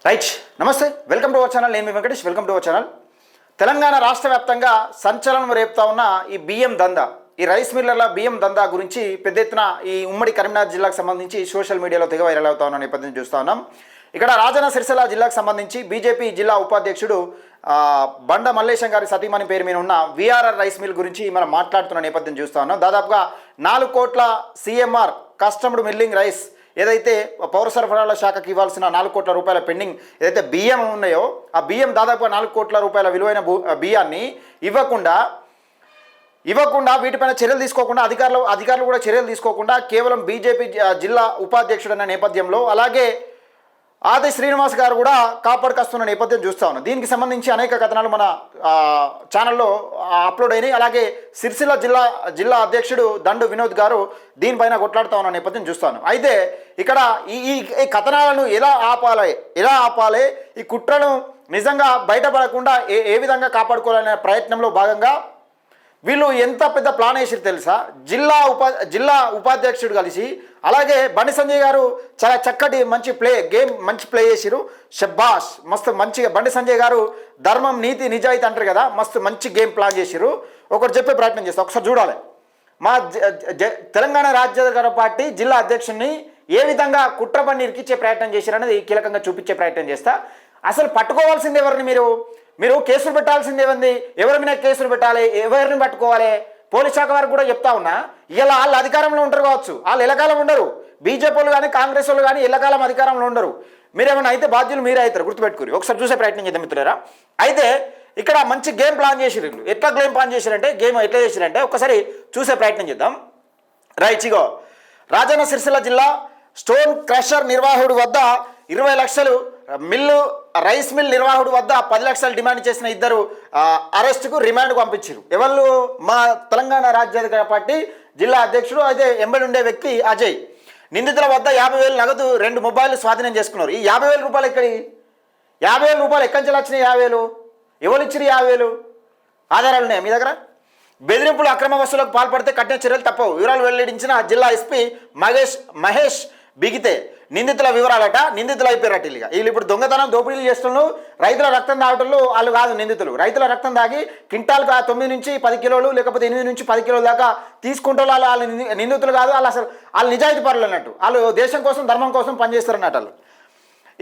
Right, నమస్తే, welcome to our channel. నేను మీ Venkatesh. Welcome to our channel. Telangana రాష్ట్ర వ్యాప్తంగా సంచలనం రేపుతా ఉన్న ఈ బియ్యం దందా, ఈ రైస్ మిల్లర్ల బియ్యం దందా గురించి పెద్ద ఎత్తున ఈ ఉమ్మడి కరీంనగర్ జిల్లాకు సంబంధించి సోషల్ మీడియాలో తెగ వైరల్ అవుతా ఉన్న నేపథ్యం చూస్తూ ఉన్నాం. ఇక్కడ రాజన్న సిరిసిల్ల జిల్లాకు సంబంధించి బీజేపీ జిల్లా ఉపాధ్యక్షుడు బండ మల్లేశం గారి సతీమణి పేరు మీద ఉన్న విఆర్ఆర్ రైస్ మిల్ గురించి మనం మాట్లాడుతున్న నేపథ్యం చూస్తూ ఉన్నాం. దాదాపుగా 4 కోట్ల సిఎంఆర్ కస్టమ్డ్ మిల్లింగ్ రైస్ ఏదైతే పౌర సరఫరాల శాఖకి ఇవ్వాల్సిన 4 కోట్ల రూపాయల పెండింగ్ ఏదైతే బియ్యం ఉన్నాయో, ఆ బియ్యం దాదాపుగా 4 కోట్ల రూపాయల విలువైన బియ్యాన్ని ఇవ్వకుండా వీటిపైన చర్యలు తీసుకోకుండా అధికారులు కూడా చర్యలు తీసుకోకుండా కేవలం బీజేపీ జిల్లా ఉపాధ్యక్షుడు అనే నేపథ్యంలో, అలాగే ఆది శ్రీనివాస్ గారు కూడా కాపాడుకొస్తున్న నేపథ్యం చూస్తూ ఉన్నాం. దీనికి సంబంధించి అనేక కథనాలు మన ఛానల్లో అప్లోడ్ అయినాయి. అలాగే సిరిసిల్ల జిల్లా అధ్యక్షుడు దండు వినోద్ గారు దీనిపైన కొట్లాడుతూ ఉన్న నేపథ్యం చూస్తాను. అయితే ఇక్కడ ఈ కథనాలను ఎలా ఆపాలి, ఈ కుట్రను నిజంగా బయటపడకుండా ఏ విధంగా కాపాడుకోవాలనే ప్రయత్నంలో భాగంగా వీళ్ళు ఎంత పెద్ద ప్లాన్ వేసారు తెలుసా? జిల్లా ఉపాధ్యక్షుడు కలిసి, అలాగే బండి సంజయ్ గారు చాలా చక్కటి మంచి ప్లే చేసిరు. షబ్బాష్, మస్తు మంచిగా బండి సంజయ్ గారు ధర్మం నీతి నిజాయితీ అంటారు కదా, మంచి గేమ్ ప్లాన్ చేసిరు. ఒకటి చెప్పే ప్రయత్నం చేస్తా, ఒకసారి చూడాలి. మా తెలంగాణ రాజ్యాధికార పార్టీ జిల్లా అధ్యక్షుడిని ఏ విధంగా కుట్ర పని ఇరికిచ్చే ప్రయత్నం చేశారనేది కీలకంగా చూపించే ప్రయత్నం చేస్తా. అసలు పట్టుకోవాల్సింది ఎవరిని? మీరు కేసులు పెట్టాల్సింది ఏమంది? ఎవరి మీద కేసులు పెట్టాలి, ఎవరిని పట్టుకోవాలి? పోలీస్ శాఖ వారికి కూడా చెప్తా ఉన్నా, ఇలా వాళ్ళు అధికారంలో ఉంటారు కావచ్చు, వాళ్ళు ఎల్లకాలం ఉండరు. బీజేపీ వాళ్ళు కానీ కాంగ్రెస్ వాళ్ళు కానీ ఎల్లకాలం అధికారంలో ఉండరు. మీరేమైనా అయితే బాధ్యులు మీరే అవుతారు, గుర్తుపెట్టుకుని. ఒకసారి చూసే ప్రయత్నం చేద్దాం మిత్రులారా. అయితే ఇక్కడ మంచి గేమ్ ప్లాన్ చేసిరు. ఎట్లా ప్లాన్ చేసిరంటే ఒకసారి చూసే ప్రయత్నం చేద్దాం. రైట్, ఇగో రాజన్న సిరిసిల్ల జిల్లా స్టోన్ క్రషర్ నిర్వాహకుడు వద్ద 20 లక్షలు, రైస్ మిల్ నిర్వాహకుడు వద్ద 10 లక్షలు డిమాండ్ చేసిన ఇద్దరు అరెస్టుకు రిమాండ్కు పంపించారు. ఎవరు? మా తెలంగాణ రాజ్యాధికార పార్టీ జిల్లా అధ్యక్షుడు, అయితే ఎంబడి ఉండే వ్యక్తి అజయ్. నిందితుల వద్ద 50,000 నగదు, 2 మొబైల్ స్వాధీనం చేసుకున్నారు. ఈ 50,000 రూపాయలు ఎక్కడి? 50,000 రూపాయలు ఎక్కడి నుంచి వచ్చినాయి? 50,000 ఎవరు ఇచ్చిరు? 50,000 ఆధారాలు ఉన్నాయా మీ దగ్గర? బెదిరింపులు, అక్రమ వసూలకు పాల్పడితే కఠిన చర్యలు తప్పవు. వివరాలు వెల్లడించిన జిల్లా ఎస్పీ మహేష్ బిగితే. నిందితుల వివరాలట, నిందితులు అయిపోయారట. వీళ్ళు ఇప్పుడు దొంగతనం, దోపిడీలు చేస్తున్నారు. రైతుల రక్తం తాగటంలో వాళ్ళు కాదు నిందితులు. రైతుల రక్తం తాగి క్వింటాల్కి 9 నుంచి 10 కిలోలు, లేకపోతే 8 నుంచి 10 కిలోల దాకా తీసుకుంటే వాళ్ళు నిందితులు కాదు. వాళ్ళు నిజాయితీ పరులు అన్నట్టు. వాళ్ళు దేశం కోసం, ధర్మం కోసం పనిచేస్తారు అన్నట్టు వాళ్ళు.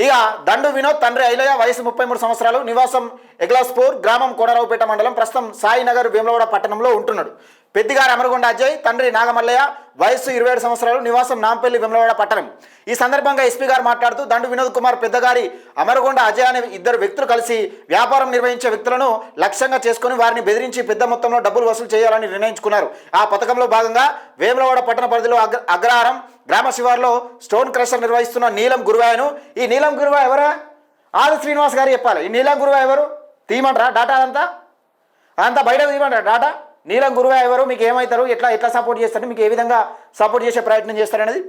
ఇక దండు వినోద్ తండ్రి ఐలయ్య, వయసు 33 సంవత్సరాలు, నివాసం ఎగ్లాస్పూర్ గ్రామం, కోనరావుపేట మండలం, ప్రస్తుతం సాయినగర్ వేములవాడ పట్టణంలో ఉంటున్నాడు. పెద్దిగారు అమరగొండ అజయ్, తండ్రి నాగమల్లయ్య, వయసు 27 సంవత్సరాలు, నివాసం నాంపల్లి, వేములవాడ పట్టణం. ఈ సందర్భంగా ఎస్పీ గారు మాట్లాడుతూ, దండు వినోద్ కుమార్, పెద్దగారి అమరగొండ అజయ్ అనే ఇద్దరు వ్యక్తులు కలిసి వ్యాపారం నిర్వహించే వ్యక్తులను లక్ష్యంగా చేసుకుని వారిని బెదిరించి పెద్ద మొత్తంలో డబ్బులు వసూలు చేయాలని నిర్ణయించుకున్నారు. ఆ పథకంలో భాగంగా వేములవాడ పట్టణ పరిధిలో అగ్రహారం గ్రామ శివార్లో స్టోన్ క్రషర్ నిర్వహిస్తున్న నీలం గురువాయను. ఈ నీలం గురువా ఎవరా? ఆది శ్రీనివాస్ గారు చెప్పాలి. ఈ నీలం గురువా ఎవరు? తీయమంటారా డాటా? అదంతా బయట తీయమంటారా డాటా? నీలం గురువా ఎవరు? మీకు ఏమవుతారు? ఎట్లా సపోర్ట్ చేస్తారు? మీకు ఏ విధంగా సపోర్ట్ చేసే ప్రయత్నం చేస్తారనేది.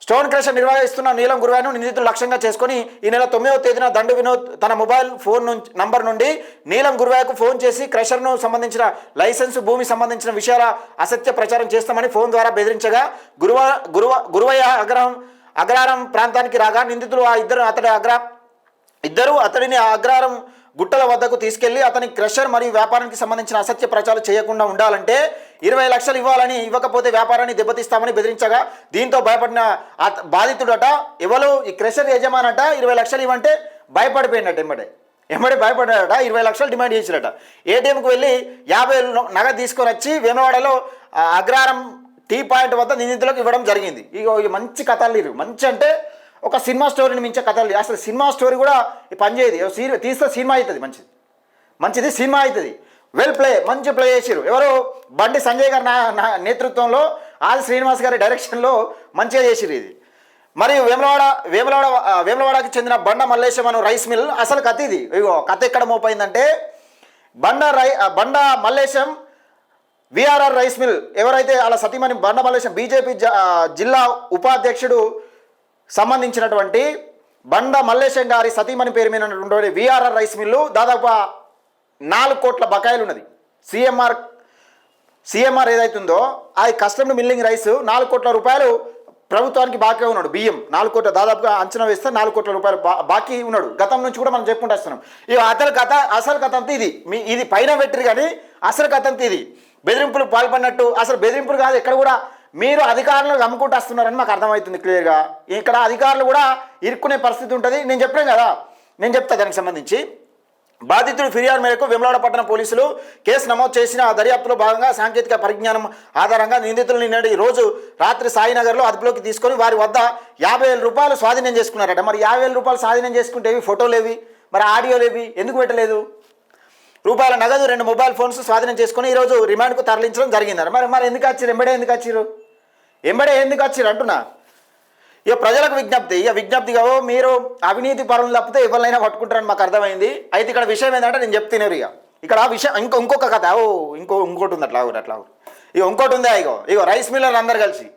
స్టోన్ క్రషర్ నిర్వహిస్తున్న నీలం గురువాను నిందితులు లక్ష్యంగా చేసుకుని ఈ నెల 9వ తేదీన దండు వినోద్ తన మొబైల్ ఫోన్ నంబర్ నుండి నీలం గురువాకు ఫోన్ చేసి క్రషర్ను సంబంధించిన లైసెన్స్, భూమి సంబంధించిన విషయాల అసత్య ప్రచారం చేస్తామని ఫోన్ ద్వారా బెదిరించగా గురువయ్య అగ్రహారం ప్రాంతానికి రాగా నిందితులు ఇద్దరు అతడిని అగ్రహారం గుట్టల వద్దకు తీసుకెళ్లి అతని క్రషర్ మరియు వ్యాపారానికి సంబంధించిన అసత్య ప్రచారం చేయకుండా ఉండాలంటే 20 లక్షలు ఇవ్వాలని, ఇవ్వకపోతే వ్యాపారాన్ని దెబ్బతీస్తామని బెదిరించగా దీంతో భయపడిన బాధితుడట, ఎవరు ఈ క్రషర్ యజమానట, 20 లక్షలు ఇవ్వంటే భయపడిపోయినట్టు. ఎమ్మడే భయపడ్డాడట. 20 లక్షలు డిమాండ్ చేసిరట. ఏటీఎంకు వెళ్ళి 50,000 నగదు తీసుకొని వచ్చి వేమవాడలో అగ్రహారం టీ పాయింట్ వద్ద నిందితులకు ఇవ్వడం జరిగింది. ఇక మంచి కథలు లేరు. మంచి అంటే ఒక సినిమా స్టోరీని మించే కథలు. అసలు సినిమా స్టోరీ కూడా పనిచేయదు. తీస్తే సినిమా అవుతుంది. మంచిది సినిమా అవుతుంది. మంచి ప్లే చేసారు. ఎవరు? బండి సంజయ్ గారి నేతృత్వంలో, ఆది శ్రీనివాస్ గారి డైరెక్షన్లో మంచిగా చేసిరు ఇది. మరియు వేములవాడకి చెందిన బండ మల్లేశం అను రైస్ మిల్ అసలు కథ ఇది. కథ ఎక్కడ మోపైందంటే, బండ మల్లేశం విఆర్ఆర్ రైస్ మిల్ ఎవరైతే వాళ్ళ సతీమణి బండ మల్లేశం బీజేపీ జిల్లా ఉపాధ్యక్షుడు సంబంధించినటువంటి బండ మల్లేశం గారి సతీమణి పేరు మీద ఉన్నటువంటి విఆర్ఆర్ రైస్ మిల్లు దాదాపు 4 కోట్ల బకాయిలు ఉన్నది. సిఎంఆర్ ఏదైతుందో అది కస్టమ్డ్ మిల్లింగ్ రైస్ 4 కోట్ల రూపాయలు ప్రభుత్వానికి బాకీ ఉన్నాడు. బియ్యం 4 కోట్ల, దాదాపుగా అంచనా వేస్తే 4 కోట్ల రూపాయలు బాకీ ఉన్నాడు. గతం నుంచి కూడా మనం చెప్పుకుంటూ వస్తున్నాం. ఇక అసలు కథ అంతా ఇది. ఇది పైన పెట్టరు కానీ అసలు కథ అంతా ఇది. బెదిరింపులు పాల్పడినట్టు, అసలు బెదిరింపులు కాదు, ఎక్కడ కూడా మీరు అధికారులను అమ్ముకుంటూ వస్తున్నారని మాకు అర్థమవుతుంది క్లియర్గా. ఇక్కడ అధికారులు కూడా ఇరుక్కునే పరిస్థితి ఉంటుంది. నేను చెప్పాను కదా, నేను చెప్తా దానికి సంబంధించి. బాధితుడు ఫిర్యాదు మేరకు వేములవాడ పట్టణ పోలీసులు కేసు నమోదు చేసిన దర్యాప్తులో భాగంగా సాంకేతిక పరిజ్ఞానం ఆధారంగా నిందితులను నిన్నటి రోజు రాత్రి సాయినగర్లో అదుపులోకి తీసుకొని వారి వద్ద 50,000 రూపాయలు స్వాధీనం చేసుకున్నారట. మరి 50,000 రూపాయలు స్వాధీనం చేసుకుంటే ఫోటోలు ఏవి, మరి ఆడియోలు ఏవి, ఎందుకు పెట్టలేదు? రూపాయల నగదు, 2 మొబైల్ ఫోన్స్ స్వాధీనం చేసుకుని ఈరోజు రిమాండ్కు తరలించడం జరిగిందట. మరి ఎందుకు వచ్చారు? ఎంబడే ఎందుకు వచ్చారు అంటున్నా. ఇక ప్రజలకు విజ్ఞప్తిగా మీరు అవినీతి పరులు తప్పితే ఎవరినైనా పట్టుకుంటారని మాకు అర్థమైంది. అయితే ఇక్కడ విషయం ఏంటంటే నేను చెప్తున్నారు. ఇక్కడ విషయం ఇంకొక కథ. ఇంకోటి ఉంది. అట్లా ఇక ఇంకోటి ఉందా? ఇగో రైస్ మిల్లర్లు అందరు కలిసి,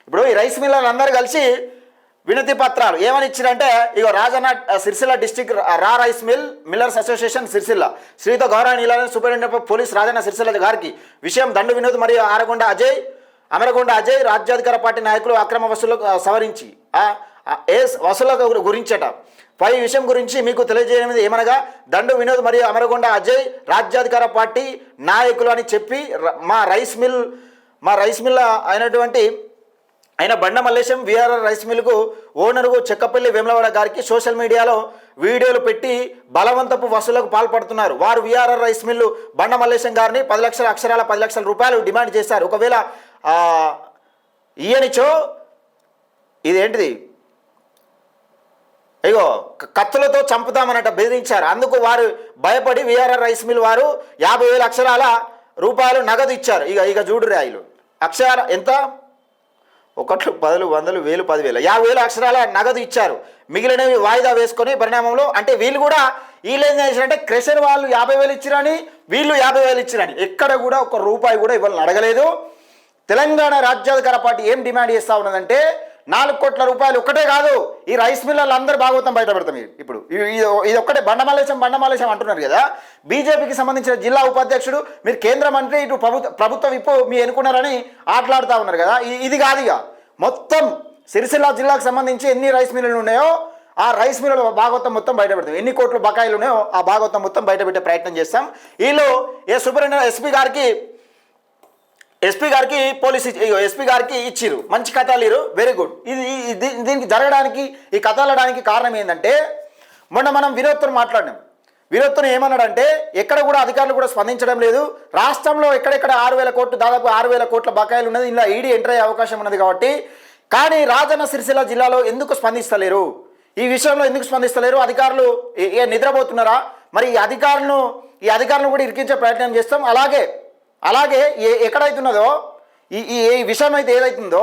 ఇప్పుడు ఈ రైస్ మిల్లర్లు అందరు కలిసి వినతి పత్రాలు ఏమని ఇచ్చారంటే, ఇగో Rajanna Sircilla district rice millers association Sircilla శ్రీతో గౌరవనీయులైన superintendent of police Rajanna Sircilla గారికి విషయం దండు వినోద్ మరియు అమరగొండ అజయ్ రాజ్యాధికార పార్టీ నాయకులు అక్రమ వసూళ్లకు సవరించి వసూళ్ల గురించట. పై విషయం గురించి మీకు తెలియజేయడం ఏమనగా, దండు వినోద్ మరియు అమరగొండ అజయ్ రాజ్యాధికార పార్టీ నాయకులు అని చెప్పి మా రైస్ మిల్ అయిన బండ Mallesham VRR rice milk owner Chekkapalli Vemulawada గారికి సోషల్ మీడియాలో వీడియోలు పెట్టి బలవంతపు వసూళ్లకు పాల్పడుతున్నారు. వారు విఆర్ఆర్ రైస్ మిల్లు బండ మల్లేశం గారిని 10 లక్షల అక్షరాల 10 లక్షల రూపాయలు డిమాండ్ చేశారు. ఒకవేళ ఈయనిచో ఇదేంటిది కత్తులతో చంపుతామన్నట్టు బెదిరించారు. అందుకు వారు భయపడి విఆర్ఆర్ రైస్ మిల్ వారు 50,000 అక్షరాల రూపాయలు నగదు ఇచ్చారు. ఇక చూడు రాయిలు అక్షరాల ఎంత 1, 10, 100, 1000, 10,000, 50,000 అక్షరాల నగదు ఇచ్చారు. మిగిలినవి వాయిదా వేసుకొని పరిణామంలో అంటే వీళ్ళు ఏం చేశారంటే క్రెషర్ వాళ్ళు 50,000 ఇచ్చిరని, వీళ్ళు 50,000 ఇచ్చిరని ఎక్కడ కూడా 1 రూపాయి కూడా ఇవ్వాలని అడగలేదు. తెలంగాణ రాజ్యాధికార పార్టీ ఏం డిమాండ్ చేస్తూ ఉన్నదంటే 4 కోట్ల రూపాయలు. ఒక్కటే కాదు, ఈ రైస్ మిల్లర్లు అందరూ భాగవతం బయట పెడతాం. ఇప్పుడు ఇది ఒక్కటే బండమాలేశం అంటున్నారు కదా. బీజేపీకి సంబంధించిన జిల్లా ఉపాధ్యక్షుడు, మీరు కేంద్ర మంత్రి, ఇటు ప్రభుత్వ విప్పు మీ ఎన్నుకున్నారని ఆటలాడుతూ ఉన్నారు కదా. ఇది కాదు. ఇక మొత్తం సిరిసిల్ల జిల్లాకు సంబంధించి ఎన్ని రైస్ మిల్లులు ఉన్నాయో ఆ రైస్ మిల్లుల భాగవతం మొత్తం బయట పెడతాం. ఎన్ని కోట్ల బకాయిలు ఉన్నాయో ఆ భాగవతం మొత్తం బయట పెట్టే ప్రయత్నం చేస్తాం. వీళ్ళు సూపరింటెండెంట్ ఎస్పీ గారికి ఇచ్చిరు. మంచి కథలు, వెరీ గుడ్. దీనికి జరగడానికి, ఈ కథ వెళ్ళడానికి కారణం ఏంటంటే, మొన్న మనం వినోద్తో మాట్లాడినాం. వినోద్తో ఏమన్నాడంటే, ఎక్కడ కూడా అధికారులు కూడా స్పందించడం లేదు. రాష్ట్రంలో ఎక్కడెక్కడ 6,000 కోట్లు, దాదాపు 6,000 కోట్ల బకాయిలు ఉన్నది. ఇలా ఈడీ ఎంటర్ అయ్యే అవకాశం ఉన్నది కాబట్టి. కానీ రాజన్న సిరిసిల్ల జిల్లాలో ఎందుకు స్పందిస్తలేరు? ఈ విషయంలో ఎందుకు స్పందిస్తలేరు? అధికారులు నిద్రపోతున్నారా? మరి ఈ అధికారులను కూడా ఇరికించే ప్రయత్నం చేస్తాం. అలాగే ఎక్కడైతున్నదో ఈ విషయం అయితే ఏదైతుందో,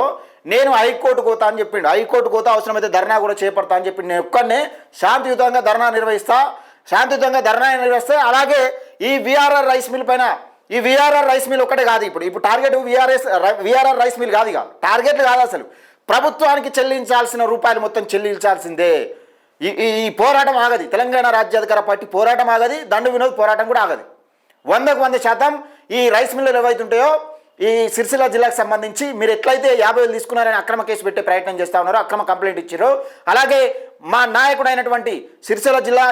నేను హైకోర్టు కోతా అని చెప్పిండు. హైకోర్టు కోతా, అవసరమైతే ధర్నా కూడా చేపడతా అని చెప్పిండు. నేను ఒక్కనే శాంతియుతంగా ధర్నా నిర్వహిస్తే అలాగే ఈ విఆర్ఆర్ రైస్ మిల్ పైన, ఈ విఆర్ఆర్ రైస్ మిల్ ఒక్కటే కాదు. ఇప్పుడు టార్గెట్ విఆర్ఆర్ రైస్ మిల్ కాదు. ఇక టార్గెట్లు కాదు, అసలు ప్రభుత్వానికి చెల్లించాల్సిన రూపాయలు మొత్తం చెల్లించాల్సిందే. ఈ పోరాటం ఆగది. తెలంగాణ రాజ్యాధికార పార్టీ పోరాటం ఆగది. దండు వినోద్ పోరాటం కూడా ఆగది. 100% ఈ రైస్ మిల్లులు ఏవైతుంటాయో ఈ సిరిసిల్ల జిల్లాకు సంబంధించి మీరు ఎట్లయితే 50,000 తీసుకున్నారని అక్రమ కేసు పెట్టే ప్రయత్నం చేస్తూ ఉన్నారో, అక్రమ కంప్లైంట్ ఇచ్చారో, అలాగే మా నాయకుడైనటువంటి సిరిసిల్ల జిల్లా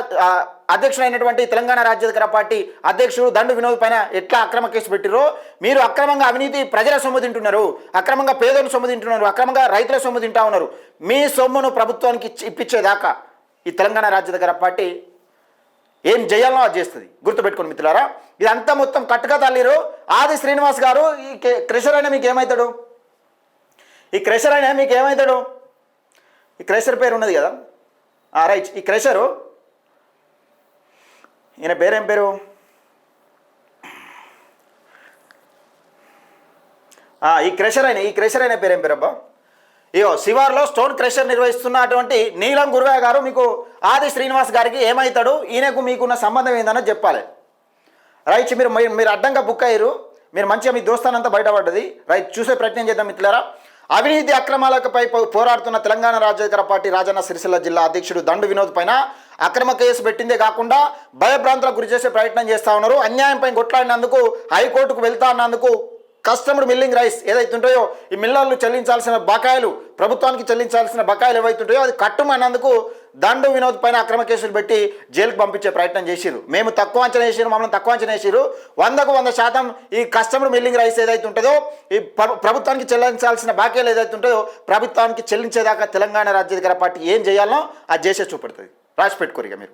అధ్యక్షుడైనటువంటి తెలంగాణ రాజ్యాధికార పార్టీ అధ్యక్షుడు దండు వినోద్ పైన ఎట్లా అక్రమ కేసు పెట్టిరో, మీరు అక్రమంగా అవినీతి ప్రజల సొమ్ము తింటున్నారు, అక్రమంగా పేదల సొమ్ము తింటున్నారు, అక్రమంగా రైతుల సొమ్ము తింటా ఉన్నారు. మీ సొమ్మును ప్రభుత్వానికి ఇప్పించేదాకా ఈ తెలంగాణ రాజ్యాధికార పార్టీ ఏం చేయాలో అది చేస్తుంది. గుర్తుపెట్టుకోండి మిత్రులారా. ఇదంతా మొత్తం కట్టుగా తల్లిరు. ఆది శ్రీనివాస్ గారు ఈ క్రెషర్ అయినా మీకు ఏమవుతాడు? ఈ క్రెషర్ పేరు ఉన్నది కదా, రైట్. ఈ క్రెషరు, ఈయన పేరేం పేరు? ఈ క్రెషర్ అయిన పేరేం పేరు అబ్బా? శివార్లో స్టోన్ క్రషర్ నిర్వహిస్తున్నటువంటి నీలం గురువయ్య గారు మీకు ఆది శ్రీనివాస్ గారికి ఏమవుతాడు, ఈయనకు మీకున్న సంబంధం ఏందన్నది చెప్పాలి. రైట్. మీరు అడ్డంగా బుక్ అయ్యారు. మీరు మంచిగా మీ దోస్తానంతా బయటపడ్డది. రైట్, చూసే ప్రయత్నం చేద్దాం మిత్రులారా. అవినీతి అక్రమాలపై పోరాడుతున్న తెలంగాణ రాజ్యాధికార పార్టీ రాజన్న సిరిసిల్ల జిల్లా అధ్యక్షుడు దండు వినోద్ పైన అక్రమ కేసు పెట్టిందే కాకుండా భయభ్రాంతులకు గురి చేసే ప్రయత్నం చేస్తూ ఉన్నారు. అన్యాయంపై కొట్లాడినందుకు, హైకోర్టుకు వెళ్తా అన్నందుకు కస్టమర్ మిల్లింగ్ రైస్ ఏదైతే ఉంటాయో ఈ మిల్లర్లు చెల్లించాల్సిన బకాయిలు, ప్రభుత్వానికి చెల్లించాల్సిన బకాయిలు ఏవైతే ఉంటాయో అది కట్టుమన్నందుకు దండు వినోద్ పైన అక్రమ కేసులు పెట్టి జైలుకు పంపించే ప్రయత్నం చేసిరు. మేము తక్కువ అంచనా వేసిరు, మమ్మల్ని తక్కువ అంచనా వేసిరు. 100% ఈ కస్టమర్ మిల్లింగ్ రైస్ ఏదైతే ఉంటుందో ఈ ప్రభుత్వానికి చెల్లించాల్సిన బాకీలు ఏదైతే ఉంటుందో ప్రభుత్వానికి చెల్లించేదాకా తెలంగాణ రాజ్యాధికార పార్టీ ఏం చేయాలనో అది చేసే చూపెడుతుంది. రాసి పెట్టుకోరు ఇక మీరు.